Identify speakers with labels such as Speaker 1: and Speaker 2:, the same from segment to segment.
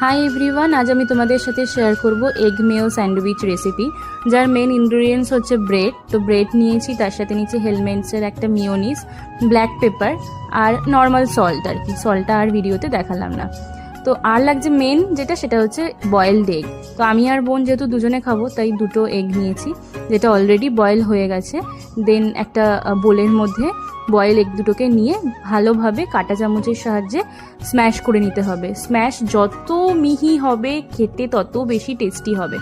Speaker 1: Hi everyone, আজ আমি তোমাদের সাথে শেয়ার করব এগ মেয়ো স্যান্ডউইচ রেসিপি, যার মেন ইনগ্রিডিয়েন্টস হচ্ছে ব্রেড। তো ব্রেড নিয়েছি, তার সাথে নিয়েছি হেলমেন্টসের একটা মিওনিস, ব্ল্যাক পেপার আর নর্মাল সল্ট। আর কি সল্টটা আর ভিডিওতে দেখালাম না। তো আর লাগছে মেন যেটা, সেটা হচ্ছে বয়েলড এগ। তো আমি আর বোন যেহেতু দুজনে খাবো, তাই দুটো এগ নিয়েছি, যেটা অলরেডি বয়েল হয়ে গেছে। দেন একটা বোলের মধ্যে বয়েল এগ দুটোকে নিয়ে ভালোভাবে কাঁটা চামচের সাহায্যে স্ম্যাশ করে নিতে হবে। স্ম্যাশ যত মিহি হবে খেতে তত বেশি টেস্টি হবে।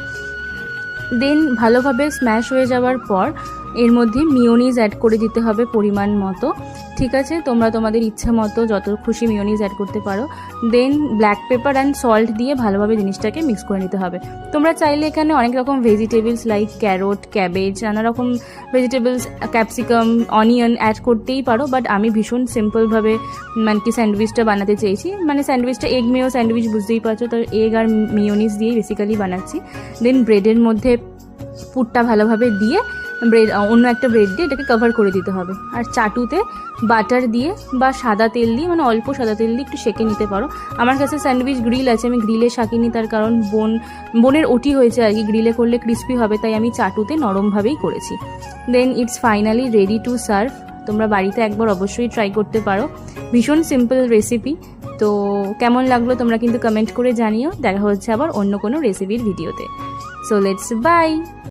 Speaker 1: দেন ভালোভাবে স্ম্যাশ হয়ে যাওয়ার পর এর মধ্যে মিওনিজ অ্যাড করে দিতে হবে পরিমাণ মতো। ঠিক আছে, তোমরা তোমাদের ইচ্ছা মতো যত খুশি মিওনিজ অ্যাড করতে পারো। দেন ব্ল্যাক পেপার অ্যান্ড সল্ট দিয়ে ভালোভাবে জিনিসটাকে মিক্স করে নিতে হবে। তোমরা চাইলে এখানে অনেক রকম ভেজিটেবলস লাইক ক্যারোট, ক্যাবেজ, নানা রকম ভেজিটেবলস, ক্যাপসিকাম, অনিয়ন অ্যাড করতেই পারো। বাট আমি ভীষণ সিম্পলভাবে মানে কি স্যান্ডউইচটা বানাতে চেয়েছি। মানে স্যান্ডউইচটা এগ মেয়ো স্যান্ডউইচ, বুঝতেই পারছো, তো এগ আর মিওনিজ দিয়েই বেসিক্যালি বানাচ্ছি। দেন ব্রেডের মধ্যে পুরটা ভালোভাবে দিয়ে ব্রেড অন্য একটা ব্রেড দিয়ে এটাকে কভার করে দিতে হবে। আর চাটুতে বাটার দিয়ে বা সাদা তেল দিয়ে, মানে অল্প সাদা তেল দিয়ে একটু সেঁকে নিতে পারো। আমার কাছে স্যান্ডউইচ গ্রিল আছে, আমি গ্রিলে শাকিনি, তার কারণ বোনের ওটি হয়েছে আর কি, গ্রিলে করলে ক্রিস্পি হবে, তাই আমি চাটুতে নরমভাবেই করেছি। Then it's finally ready to serve. তোমরা বাড়িতে একবার অবশ্যই ট্রাই করতে পারো, ভীষণ সিম্পল রেসিপি। তো কেমন লাগলো তোমরা কিন্তু কমেন্ট করে জানিও। দেখা হচ্ছে আবার অন্য কোনো রেসিপির ভিডিওতে। So let's by.